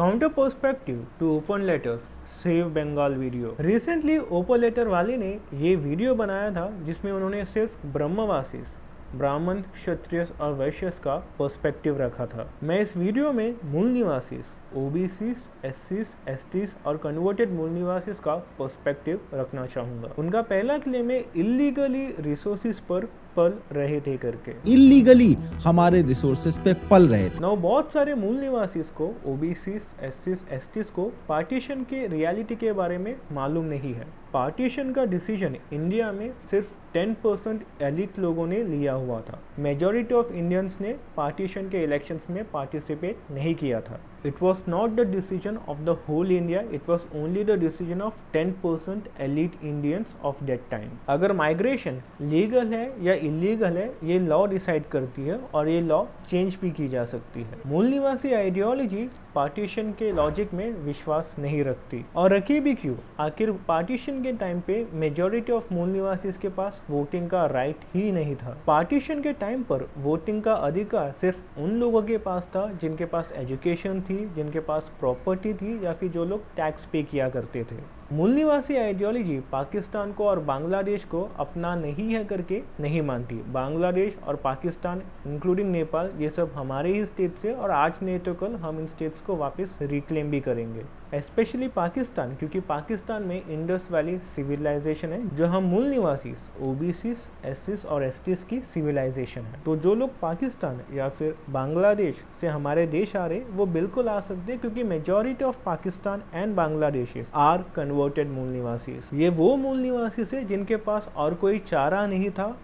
Counter perspective to open letters save Bengal video. Recently open letter वाले ने ये video बनाया था जिसमें उन्होंने सिर्फ ब्रह्मवासीस, ब्राह्मण, क्षत्रिय और वैश्य का पर्सपेक्टिव रखा था। मैं इस वीडियो में मूल निवासीस, ओबीसीज, एससीज, एसटीज और कन्वर्टेड मूल निवासीस का पर्सपेक्टिव रखना चाहूँगा। उनका पहला क्लेम है इल्लीगली रिसोर्सेज पर पल रहे थे करके। इल्लीगली हमारे रिसोर्सेज पे पल रहे थे। नौ बहुत सारे मूल निवासीज को, ओबीसीज, एससीज, एसटीज को पार्टीशन के रियलिटी के बारे में मालूम नहीं है। पार्टीशन का डिसीजन इंडिया में सिर्फ 10% एलिट लोगों ने लिया हुआ था। मेजॉरिटी ऑफ इंडियंस ने पार्टीशन के इलेक्शंस में पार्टिसिपेट नहीं किया था। It was not the decision of the whole India, it was only the decision of 10% elite Indians of that time. अगर माइग्रेशन लीगल है या इलीगल है ये लॉ डिसाइड करती है और ये लॉ चेंज भी की जा सकती है। मूल निवासी आइडियोलॉजी पार्टीशन के लॉजिक में विश्वास नहीं रखती, और रखी भी क्यों? आखिर पार्टीशन के टाइम पे मेजॉरिटी ऑफ मूल निवासी के पास वोटिंग का राइट ही नहीं था। पार्टीशन के टाइम पर वोटिंग का अधिकार सिर्फ उन लोगों के पास था जिनके पास एजुकेशन थी, जिनके पास प्रॉपर्टी थी या फिर जो लोग टैक्स पे किया करते थे। मूल निवासी आइडियोलॉजी पाकिस्तान को और बांग्लादेश को अपना नहीं है करके नहीं मानती। बांग्लादेश और पाकिस्तान इंक्लूडिंग नेपाल ये सब हमारे ही स्टेट से, और आज नहीं तो कल हम इन स्टेट्स को वापस रिक्लेम भी करेंगे। स्पेशली पाकिस्तान, क्योंकि पाकिस्तान में इंडस वैली सिविलाइजेशन है जो हम मूल निवासी ओबीसीज, एससीज और एसटीज की सिविलाइजेशन है। तो जो लोग पाकिस्तान या फिर बांग्लादेश से हमारे देश आ रहे वो बिल्कुल आ सकते हैं, क्योंकि majority of Pakistan and Bangladesh are converted मूल निवासी। ये वो मूल निवासी है जिनके पास और कोई चारा नहीं था,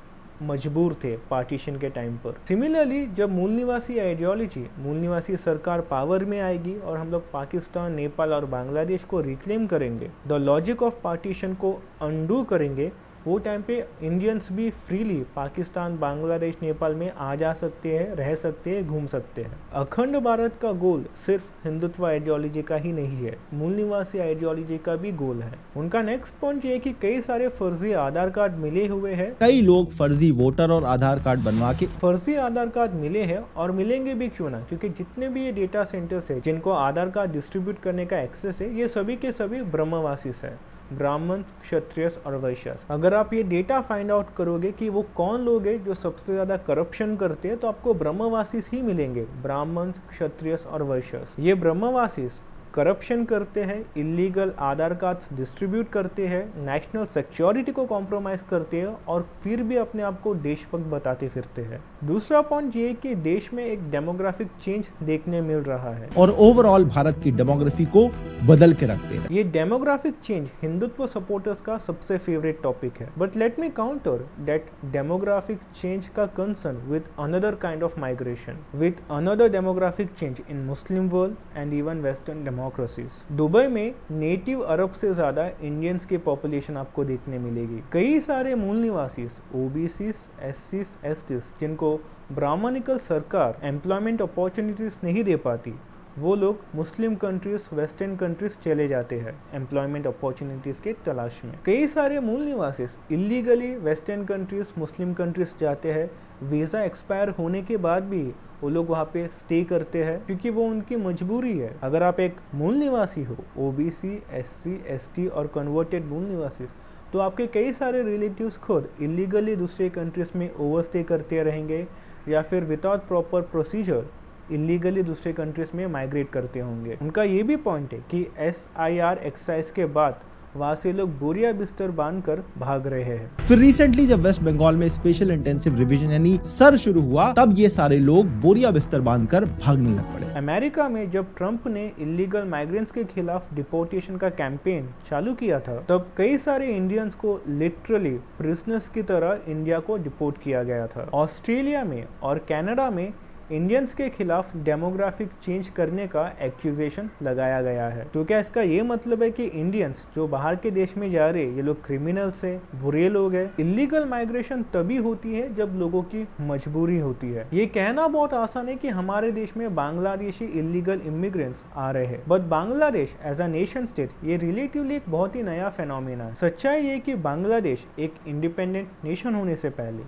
मजबूर थे पार्टीशन के टाइम पर। सिमिलरली जब मूल निवासी आइडियोलॉजी, मूल निवासी सरकार पावर में आएगी और हम लोग पाकिस्तान, नेपाल और बांग्लादेश को रिक्लेम करेंगे, द लॉजिक ऑफ पार्टीशन को अंडू करेंगे, वो टाइम पे इंडियंस भी फ्रीली पाकिस्तान, बांग्लादेश, नेपाल में आ जा सकते हैं, रह सकते हैं, घूम सकते हैं। अखंड भारत का गोल सिर्फ हिंदुत्व आइडियोलॉजी का ही नहीं है, मूल निवासी आइडियोलॉजी का भी गोल है। उनका नेक्स्ट पॉइंट ये है कि कई सारे फर्जी आधार कार्ड मिले हुए हैं। कई लोग फर्जी वोटर और आधार कार्ड बनवा के फर्जी आधार कार्ड मिले हैं और मिलेंगे भी क्यों ना, क्योंकि जितने भी ये डेटा सेंटर्स है जिनको आधार कार्ड डिस्ट्रीब्यूट करने का एक्सेस है, ये सभी के सभी ब्रह्मवासीस है, ब्राह्मण, क्षत्रिय और वैश्य। अगर आप ये डेटा फाइंड आउट करोगे कि वो कौन लोग हैं जो सबसे ज़्यादा करप्शन करते हैं, तो आपको ब्रह्मवासीस ही मिलेंगे, ब्राह्मण, क्षत्रिय और वैश्य। ये ब्रह्मवासीस करप्शन करते हैं, इलीगल आधार कार्ड्स डिस्ट्रीब्यूट करते हैं, नेशनल सिक्योरिटी को कॉम्प्रोमाइज़ करते हैं और फिर भी अपने आप को देशभक्त बताते फिरते हैं। दूसरा पॉइंट ये कि देश में एक डेमोग्राफिक चेंज देखने मिल रहा है और ओवरऑल भारत की डेमोग्राफी को बदल के रखते हैं। ये डेमोग्राफिक चेंज हिंदुत्व सपोर्टर्स का सबसे फेवरेट टॉपिक है, but let me counter that demographic change का concern with another kind of migration, with another demographic change in Muslim world and even western democracies. Dubai में नेटिव अरब से ज्यादा Indians की population आपको देखने मिलेगी। कई सारे मूल निवासी ओबीसीज, एससीज, एसटीज जिनको ब्राह्मणिकल सरकार एम्प्लॉयमेंट अपॉर्चुनिटीज नहीं दे पाती, वो लोग मुस्लिम कंट्रीज, वेस्टर्न कंट्रीज चले जाते हैं एम्प्लॉयमेंट अपॉर्चुनिटीज के तलाश में। कई सारे मूल निवासी illegally western countries, Muslim countries जाते हैं। वीज़ा एक्सपायर होने के बाद भी वो लोग वहाँ पे स्टे करते हैं, क्योंकि वो उनकी मजबूरी है। अगर आप एक मूल निवासी हो, ओबीसी, एससी, एसटी और कन्वर्टेड मूल निवासी, तो आपके कई सारे रिलेटिव्स खुद इलीगली दूसरे कंट्रीज में ओवरस्टे करते रहेंगे या फिर विदाउट प्रॉपर प्रोसीजर इलीगली दूसरे कंट्रीज में माइग्रेट करते होंगे। उनका ये भी पॉइंट है कि SIR एक्सरसाइज के बाद वहाँ से लोग बोरिया बिस्तर बांधकर भाग रहे हैं। फिर रिसेंटली जब वेस्ट बंगाल में स्पेशल इंटेंसिव रिवीजन यानी सर शुरू हुआ, तब ये सारे लोग बोरिया बिस्तर बांधकर भागने लग पड़े। अमेरिका में जब ट्रंप ने इलीगल माइग्रेंट्स के खिलाफ डिपोर्टेशन का कैंपेन चालू किया था, तब कई सारे इंडियंस को लिटरली प्रिजनर्स की तरह इंडिया को डिपोर्ट किया गया था। ऑस्ट्रेलिया में और कनाडा में इंडियंस के खिलाफ डेमोग्राफिक चेंज करने का एक्यूजेशन लगाया गया है। तो क्या इसका ये मतलब है कि इंडियंस जो बाहर के देश में जा रहे ये लोग क्रिमिनल्स है, बुरे लोग हैं? इलीगल माइग्रेशन तभी होती है जब लोगों की मजबूरी होती है। ये कहना बहुत आसान है कि हमारे देश में बांग्लादेशी इलीगल इमिग्रेंट्स आ रहे हैं, but Bangladesh as a nation state ये रिलेटिवली एक बहुत ही नया फेनोमेना है। सच्चाई ये कि बांग्लादेश एक इंडिपेंडेंट नेशन होने से पहले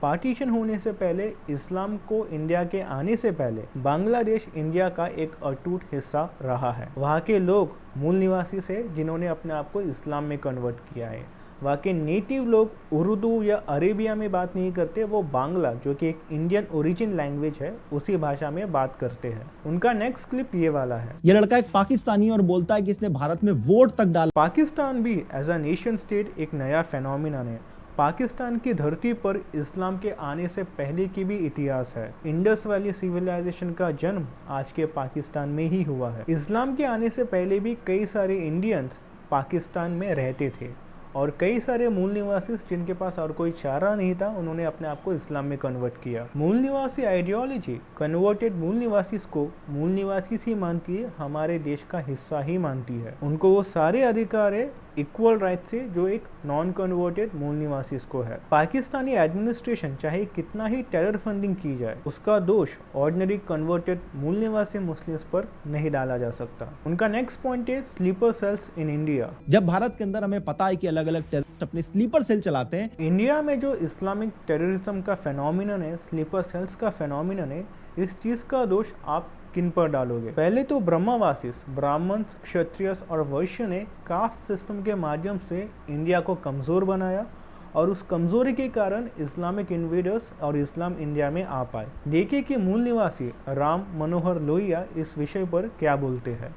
पार्टीशन होने से पहले, इस्लाम को इंडिया के आने से पहले बांग्लादेश इंडिया का एक अटूट हिस्सा रहा है। वहाँ के लोग मूल निवासी से जिन्होंने अपने आप को इस्लाम में कन्वर्ट किया है। वहाँ के नेटिव लोग उर्दू या अरेबिया में बात नहीं करते, वो बांग्ला जो कि एक इंडियन ओरिजिन लैंग्वेज है उसी भाषा में बात करते हैं। उनका नेक्स्ट क्लिप ये वाला है। ये लड़का एक पाकिस्तानी और बोलता है कि इसने भारत में वोट तक डाला। पाकिस्तान भी एज अ नेशन स्टेट एक नया फेनोमिनन है। पाकिस्तान की धरती पर इस्लाम के आने से पहले की भी इतिहास है। इंडस वैली सिविलाइजेशन का जन्म आज के पाकिस्तान में ही हुआ है। इस्लाम के आने से पहले भी कई सारे इंडियंस पाकिस्तान में रहते थे और कई सारे मूल निवासी जिनके पास और कोई चारा नहीं था, उन्होंने अपने आप को इस्लाम में कन्वर्ट किया। मूल निवासी आइडियोलॉजी कन्वर्टेड मूल निवासी को मूल निवासी ही मानती है, हमारे देश का हिस्सा ही मानती है। उनको वो सारे अधिकार है इक्वल राइट से जो एक नॉन कन्वर्टेड मूल निवासी को है। पाकिस्तानी एडमिनिस्ट्रेशन चाहे कितना ही टेरर फंडिंग की जाए, उसका दोष ऑर्डिनरी कन्वर्टेड मूल निवासी मुस्लिम्स पर नहीं डाला जा सकता। उनका नेक्स्ट पॉइंट है स्लीपर सेल्स इन इंडिया। जब भारत के अंदर हमें पता है कि अलग अलग टेररिस्ट अपने स्लीपर सेल चलाते हैं, इंडिया में जो इस्लामिक टेररिज्म का फेनोमिनन है, स्लीपर सेल्स का फेनोमिनन है, इस चीज़ का दोष आप किन पर डालोगे? पहले तो ब्रह्मवासिस, ब्राह्मण, क्षत्रिय और वैश्य ने कास्ट सिस्टम के माध्यम से इंडिया को कमज़ोर बनाया और उस कमज़ोरी के कारण इस्लामिक इन्वेडर्स और इस्लाम इंडिया में आ पाए। देखिए कि मूल निवासी राम मनोहर लोहिया इस विषय पर क्या बोलते हैं।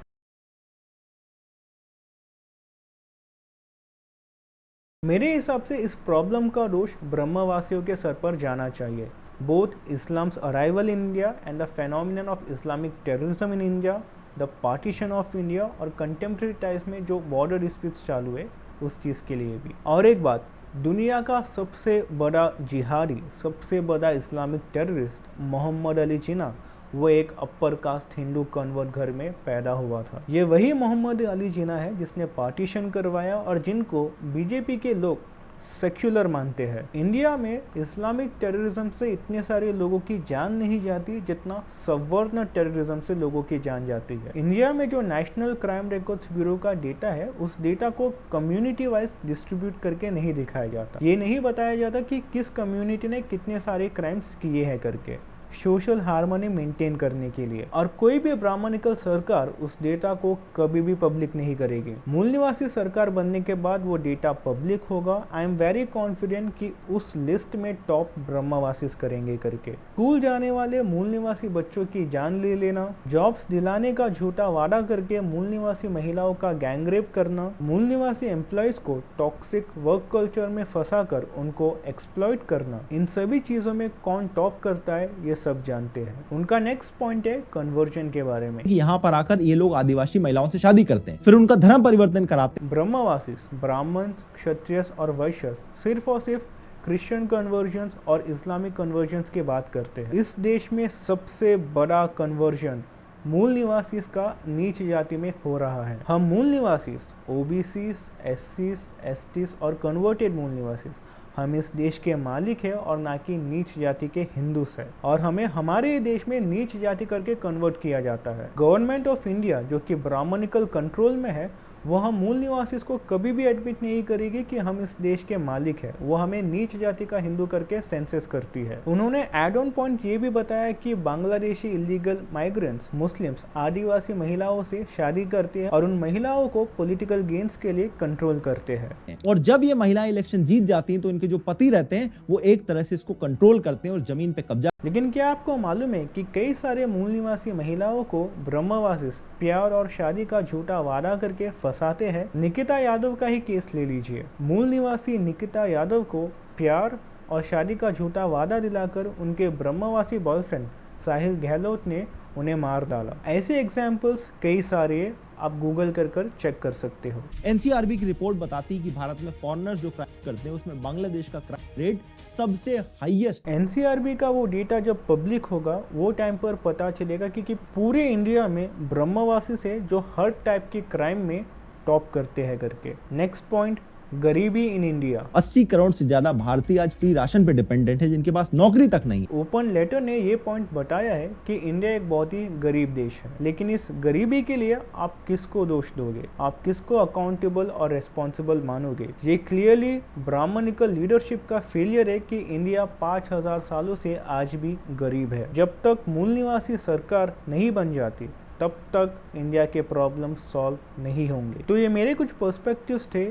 मेरे हिसाब से इस प्रॉब्लम का दोष ब्रह्मवासियों के सर पर जाना चाहिए। Both Islam's arrival in India and the phenomenon of Islamic terrorism in India, the partition of India और contemporary times में जो border disputes चालू है उस चीज़ के लिए भी। और एक बात, दुनिया का सबसे बड़ा जिहादी, सबसे बड़ा इस्लामिक टेररिस्ट मोहम्मद अली जिन्ना, वो एक अपर कास्ट हिंदू कन्वर्ट घर में पैदा हुआ था। ये वही मोहम्मद अली जिन्ना है जिसने पार्टीशन करवाया और जिनको बीजेपी के लोग सेक्युलर मानते हैं। इंडिया में इस्लामिक टेररिज्म से इतने सारे लोगों की जान नहीं जाती जितना सवर्ण टेररिज्म से लोगों की जान जाती है। इंडिया में जो नेशनल क्राइम रिकॉर्ड्स ब्यूरो का डेटा है, उस डेटा को कम्युनिटी वाइज डिस्ट्रीब्यूट करके नहीं दिखाया जाता। ये नहीं बताया जाता कि किस कम्युनिटी ने कितने सारे क्राइम्स किए हैं करके, सोशल हार्मनी मेंटेन करने के लिए। और कोई भी ब्राह्मणिकल सरकार उस डेटा को कभी भी पब्लिक नहीं करेगी। मूल निवासी सरकार बनने के बाद वो डेटा पब्लिक होगा। आई एम वेरी कॉन्फिडेंट कि उस लिस्ट में टॉप ब्रह्मवासिस करेंगे करके। स्कूल जाने वाले मूल निवासी बच्चों की जान ले लेना, जॉब्स दिलाने का झूठा वादा करके मूल निवासी महिलाओं का गैंगरेप करना, मूल निवासी एम्प्लॉयज को टॉक्सिक वर्क कल्चर में फंसाकर उनको एक्सप्लॉइट करना, इन सभी चीजों में कौन टॉप करता है ये सब जानते हैं। उनका नेक्स्ट पॉइंट है कन्वर्जन के बारे में। यहाँ पर आकर ये लोग आदिवासी महिलाओं से शादी करते हैं, फिर उनका धर्म परिवर्तन कराते हैं। ब्रह्मवासिस, ब्राह्मण, क्षत्रिय और वैश्य सिर्फ और सिर्फ क्रिश्चियन कन्वर्जन्स और इस्लामिक कन्वर्जन्स की बात करते हैं। इस देश में सबसे बड़ा कन्वर्जन मूल निवासी का नीच जाति में हो रहा है। हम मूल निवासी, ओबीसी, एससी, एसटी और कन्वर्टेड मूल निवासी, हम इस देश के मालिक है और ना कि नीच जाति के हिंदूस है। और हमें हमारे देश में नीच जाति करके कन्वर्ट किया जाता है। गवर्नमेंट ऑफ इंडिया जो कि ब्राह्मणिकल कंट्रोल में है, वो हम मूल निवासी को कभी भी एडमिट नहीं करेगी कि हम इस देश के मालिक है। वो हमें नीच जाति का हिंदू करके सेंसस करती है। उन्होंने एड ऑन पॉइंट ये भी बताया कि बांग्लादेशी इलीगल माइग्रेंट्स, मुस्लिम्स, आदिवासी महिलाओं से शादी करते हैं और उन महिलाओं को पॉलिटिकल गेन्स के लिए कंट्रोल करते हैं। और जब ये महिलाएं इलेक्शन जीत जाती हैं तो इनके जो पति रहते हैं वो एक तरह से इसको कंट्रोल करते हैं और जमीन पे कब्जा। लेकिन क्या आपको मालूम है कि कई सारे मूल निवासी महिलाओं को ब्रह्मवासी प्यार और शादी का झूठा वादा करके फंसाते हैं? निकिता यादव का ही केस ले लीजिए। मूल निवासी निकिता यादव को प्यार और शादी का झूठा वादा दिलाकर उनके ब्रह्मवासी बॉयफ्रेंड साहिल गहलोत ने उन्हें मार डाला। ऐसे एग्जाम्पल्स कई सारे आप गूगल कर चेक कर सकते हो। एनसीआरबी की रिपोर्ट बताती है कि भारत में फॉरेनर्स जो क्राइम करते हैं उसमें बांग्लादेश का क्राइम रेट सबसे हाईएस्ट। एनसीआरबी का वो डेटा जब पब्लिक होगा वो टाइम पर पता चलेगा कि पूरे इंडिया में ब्रह्मवासी से जो हर टाइप के क्राइम में टॉप करते हैं करके। नेक्स्ट पॉइंट, गरीबी इन इंडिया। 80 करोड़ से ज्यादा भारतीय आज फ्री राशन पे डिपेंडेंट है, जिनके पास नौकरी तक नहीं। ओपन लेटर ने ये पॉइंट बताया है कि इंडिया एक बहुत ही गरीब देश है, लेकिन इस गरीबी के लिए आप किसको दोष दोगे, आप किसको अकाउंटेबल और रेस्पॉन्सिबल मानोगे? ये क्लियरली ब्राह्मणिकल लीडरशिप का फेलियर है कि इंडिया 5000 सालों से आज भी गरीब है। जब तक मूल निवासी सरकार नहीं बन जाती तब तक इंडिया के प्रॉब्लम सॉल्व नहीं होंगे। तो ये मेरे कुछ पर्सपेक्टिव्स थे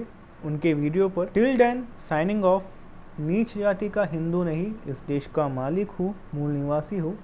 उनके वीडियो पर। Till then signing off. नीच जाति का हिंदू नहीं, इस देश का मालिक हूँ, मूल निवासी हूँ।